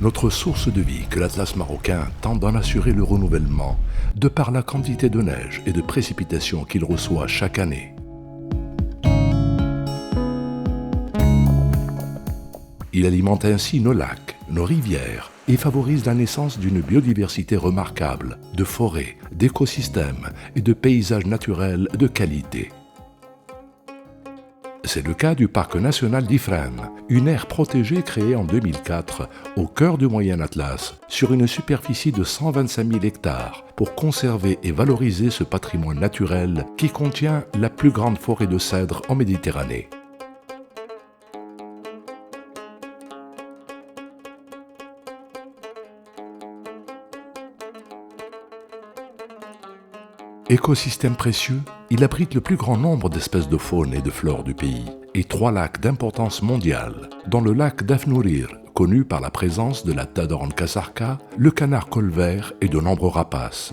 notre source de vie que l'Atlas marocain tente d'en assurer le renouvellement de par la quantité de neige et de précipitations qu'il reçoit chaque année. Il alimente ainsi nos lacs, nos rivières et favorise la naissance d'une biodiversité remarquable, de forêts, d'écosystèmes et de paysages naturels de qualité. C'est le cas du parc national d'Ifrane, une aire protégée créée en 2004 au cœur du Moyen Atlas, sur une superficie de 125 000 hectares, pour conserver et valoriser ce patrimoine naturel qui contient la plus grande forêt de cèdres en Méditerranée. Écosystème précieux, il abrite le plus grand nombre d'espèces de faune et de flore du pays, et 3 lacs d'importance mondiale, dont le lac d'Afnourir, connu par la présence de la tadorne casarca, le canard colvert et de nombreux rapaces.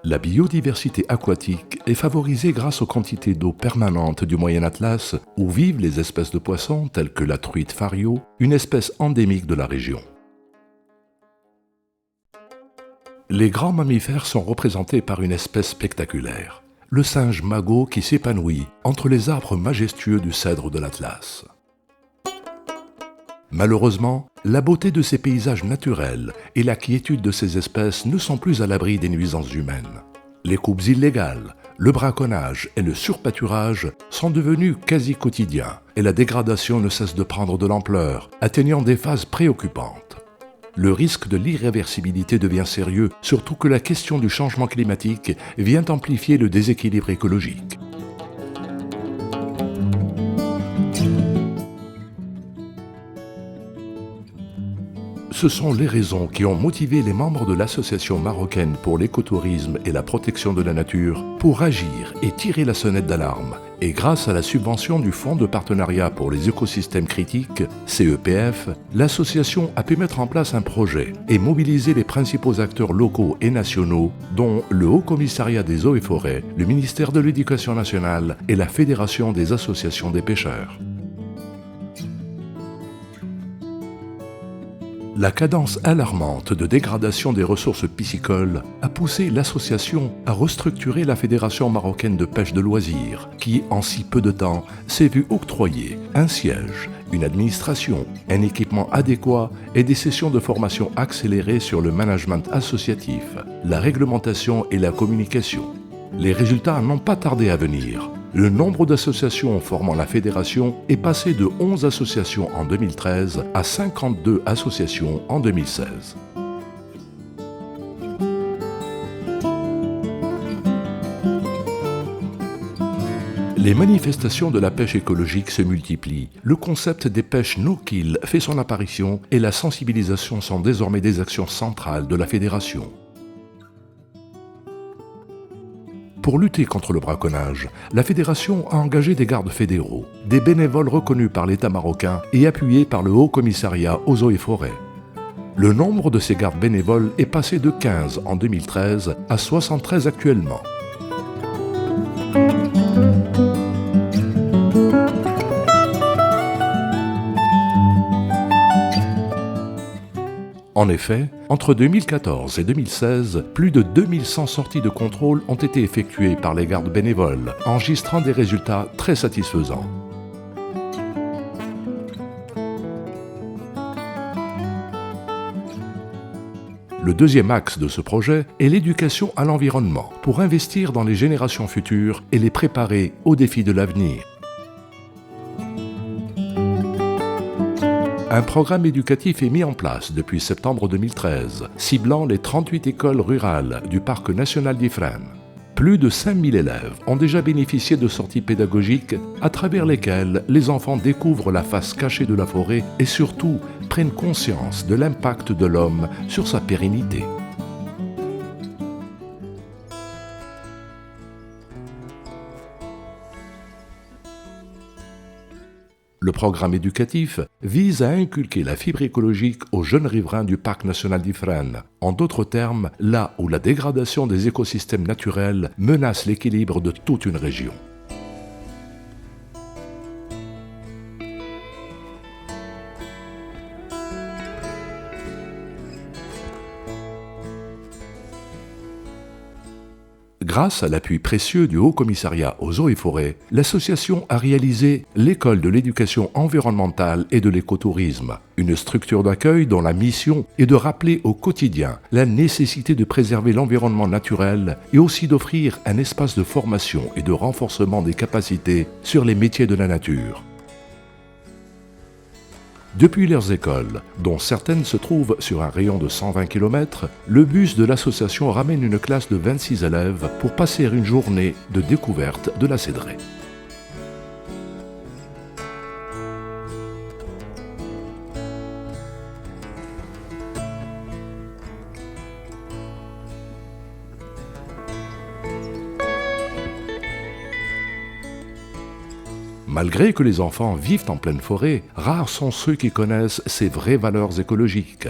La biodiversité aquatique est favorisée grâce aux quantités d'eau permanentes du Moyen Atlas, où vivent les espèces de poissons telles que la truite fario, une espèce endémique de la région. Les grands mammifères sont représentés par une espèce spectaculaire, le singe magot qui s'épanouit entre les arbres majestueux du cèdre de l'Atlas. Malheureusement, la beauté de ces paysages naturels et la quiétude de ces espèces ne sont plus à l'abri des nuisances humaines. Les coupes illégales, le braconnage et le surpâturage sont devenus quasi quotidiens et la dégradation ne cesse de prendre de l'ampleur, atteignant des phases préoccupantes. Le risque de l'irréversibilité devient sérieux, surtout que la question du changement climatique vient amplifier le déséquilibre écologique. Ce sont les raisons qui ont motivé les membres de l'Association marocaine pour l'écotourisme et la protection de la nature pour agir et tirer la sonnette d'alarme. Et grâce à la subvention du Fonds de partenariat pour les écosystèmes critiques, CEPF, l'association a pu mettre en place un projet et mobiliser les principaux acteurs locaux et nationaux, dont le Haut Commissariat des eaux et forêts, le ministère de l'Éducation nationale et la Fédération des associations des pêcheurs. La cadence alarmante de dégradation des ressources piscicoles a poussé l'association à restructurer la Fédération marocaine de pêche de loisirs, qui, en si peu de temps, s'est vue octroyer un siège, une administration, un équipement adéquat et des sessions de formation accélérées sur le management associatif, la réglementation et la communication. Les résultats n'ont pas tardé à venir. Le nombre d'associations formant la fédération est passé de 11 associations en 2013 à 52 associations en 2016. Les manifestations de la pêche écologique se multiplient. Le concept des pêches no-kill fait son apparition et la sensibilisation sont désormais des actions centrales de la fédération. Pour lutter contre le braconnage, la Fédération a engagé des gardes fédéraux, des bénévoles reconnus par l'État marocain et appuyés par le Haut Commissariat aux eaux et forêts. Le nombre de ces gardes bénévoles est passé de 15 en 2013 à 73 actuellement. En effet, entre 2014 et 2016, plus de 2100 sorties de contrôle ont été effectuées par les gardes bénévoles, enregistrant des résultats très satisfaisants. Le deuxième axe de ce projet est l'éducation à l'environnement, pour investir dans les générations futures et les préparer aux défis de l'avenir. Un programme éducatif est mis en place depuis septembre 2013, ciblant les 38 écoles rurales du parc national d'Ifrane. Plus de 5000 élèves ont déjà bénéficié de sorties pédagogiques à travers lesquelles les enfants découvrent la face cachée de la forêt et surtout prennent conscience de l'impact de l'homme sur sa pérennité. Le programme éducatif vise à inculquer la fibre écologique aux jeunes riverains du parc national d'Ifrane. En d'autres termes, là où la dégradation des écosystèmes naturels menace l'équilibre de toute une région. Grâce à l'appui précieux du Haut Commissariat aux eaux et forêts, l'association a réalisé l'École de l'éducation environnementale et de l'écotourisme, une structure d'accueil dont la mission est de rappeler au quotidien la nécessité de préserver l'environnement naturel et aussi d'offrir un espace de formation et de renforcement des capacités sur les métiers de la nature. Depuis leurs écoles, dont certaines se trouvent sur un rayon de 120 km, le bus de l'association ramène une classe de 26 élèves pour passer une journée de découverte de la cédraie. Malgré que les enfants vivent en pleine forêt, rares sont ceux qui connaissent ses vraies valeurs écologiques.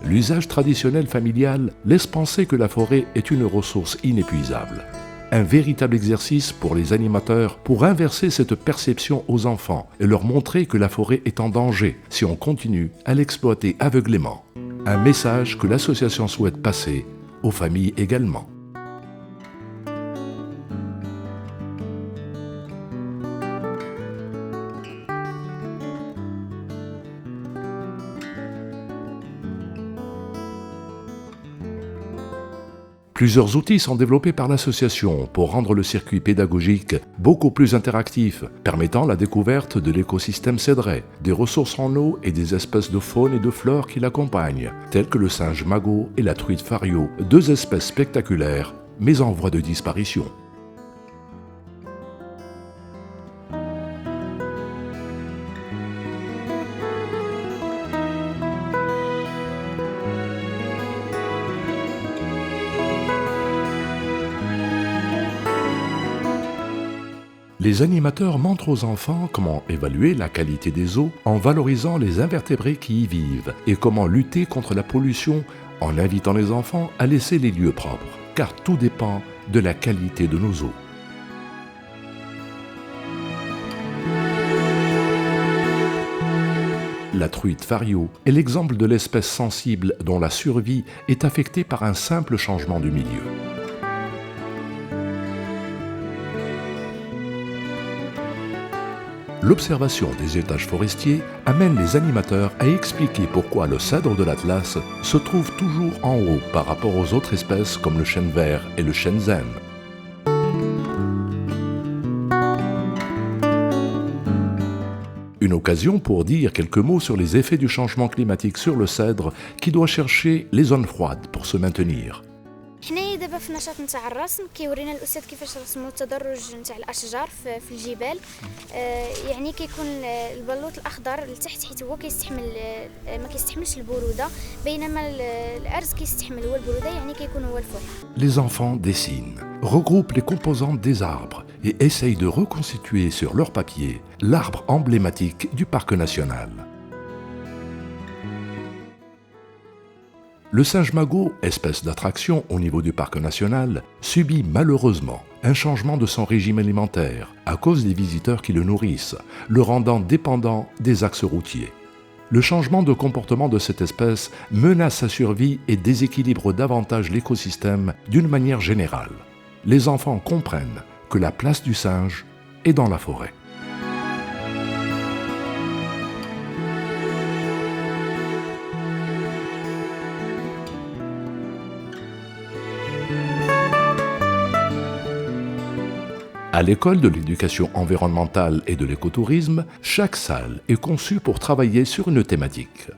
L'usage traditionnel familial laisse penser que la forêt est une ressource inépuisable. Un véritable exercice pour les animateurs pour inverser cette perception aux enfants et leur montrer que la forêt est en danger si on continue à l'exploiter aveuglément. Un message que l'association souhaite passer aux familles également. Plusieurs outils sont développés par l'association pour rendre le circuit pédagogique beaucoup plus interactif, permettant la découverte de l'écosystème cédré, des ressources en eau et des espèces de faune et de flore qui l'accompagnent, telles que le singe magot et la truite fario, deux espèces spectaculaires, mais en voie de disparition. Les animateurs montrent aux enfants comment évaluer la qualité des eaux en valorisant les invertébrés qui y vivent et comment lutter contre la pollution en invitant les enfants à laisser les lieux propres, car tout dépend de la qualité de nos eaux. La truite fario est l'exemple de l'espèce sensible dont la survie est affectée par un simple changement du milieu. L'observation des étages forestiers amène les animateurs à expliquer pourquoi le cèdre de l'Atlas se trouve toujours en haut par rapport aux autres espèces comme le chêne vert et le chêne zen. Une occasion pour dire quelques mots sur les effets du changement climatique sur le cèdre qui doit chercher les zones froides pour se maintenir. حنايا دابا في النشاط نتاع الرسم كيورينا الاستاذ كيفاش رسموا التدرج نتاع الاشجار في الجبال. يعني كيكون البلوط الاخضر لتحت حيت هو كيستحمل ما كيستحملش البروده بينما الارز كيستحمل هو البروده يعني كيكون هو الفوح. Les enfants dessinent, regroupent les composantes des arbres et essayent de reconstituer sur leur papier l'arbre emblématique du parc national. Le singe magot, espèce d'attraction au niveau du parc national, subit malheureusement un changement de son régime alimentaire à cause des visiteurs qui le nourrissent, le rendant dépendant des axes routiers. Le changement de comportement de cette espèce menace sa survie et déséquilibre davantage l'écosystème d'une manière générale. Les enfants comprennent que la place du singe est dans la forêt. À l'école de l'éducation environnementale et de l'écotourisme, chaque salle est conçue pour travailler sur une thématique.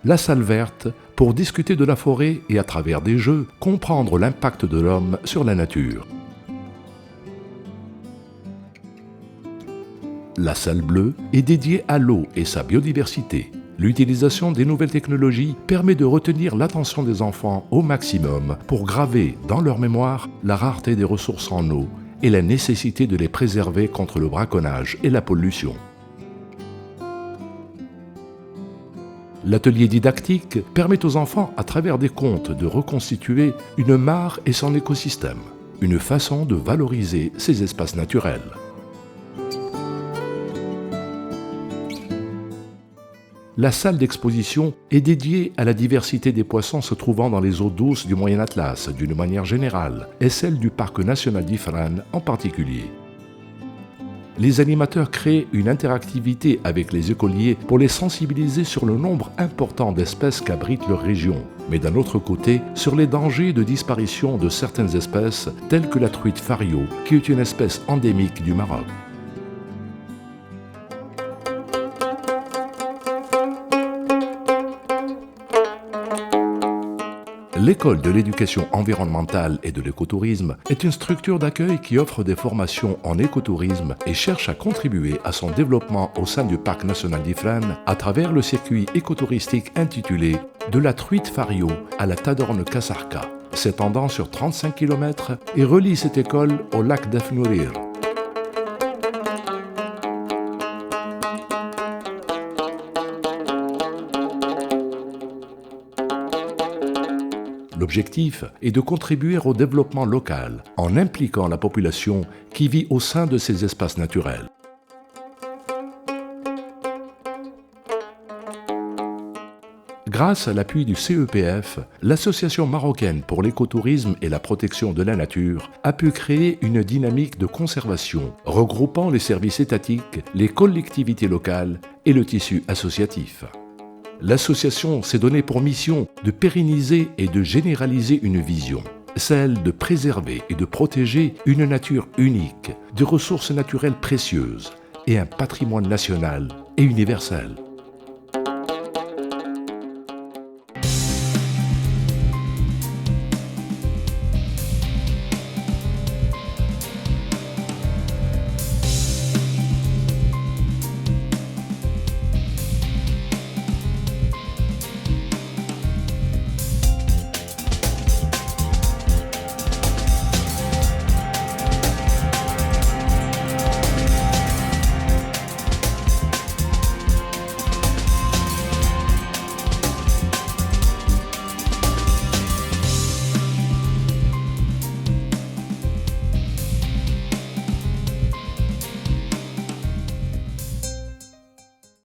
La salle verte, pour discuter de la forêt et à travers des jeux, comprendre l'impact de l'homme sur la nature. La salle bleue est dédiée à l'eau et sa biodiversité. L'utilisation des nouvelles technologies permet de retenir l'attention des enfants au maximum pour graver dans leur mémoire la rareté des ressources en eau et la nécessité de les préserver contre le braconnage et la pollution. L'atelier didactique permet aux enfants, à travers des contes, de reconstituer une mare et son écosystème, une façon de valoriser ces espaces naturels. La salle d'exposition est dédiée à la diversité des poissons se trouvant dans les eaux douces du Moyen Atlas d'une manière générale et celle du parc national d'Ifrane en particulier. Les animateurs créent une interactivité avec les écoliers pour les sensibiliser sur le nombre important d'espèces qu'abrite leur région, mais d'un autre côté, sur les dangers de disparition de certaines espèces, telles que la truite fario, qui est une espèce endémique du Maroc. L'école de l'éducation environnementale et de l'écotourisme est une structure d'accueil qui offre des formations en écotourisme et cherche à contribuer à son développement au sein du parc national d'Ifrane à travers le circuit écotouristique intitulé « De la truite fario à la Tadorne Kasarka », s'étendant sur 35 km et relie cette école au lac d'Afnourir. L'objectif est de contribuer au développement local en impliquant la population qui vit au sein de ces espaces naturels. Grâce à l'appui du CEPF, l'Association marocaine pour l'écotourisme et la protection de la nature a pu créer une dynamique de conservation regroupant les services étatiques, les collectivités locales et le tissu associatif. L'association s'est donnée pour mission de pérenniser et de généraliser une vision, celle de préserver et de protéger une nature unique, des ressources naturelles précieuses et un patrimoine national et universel.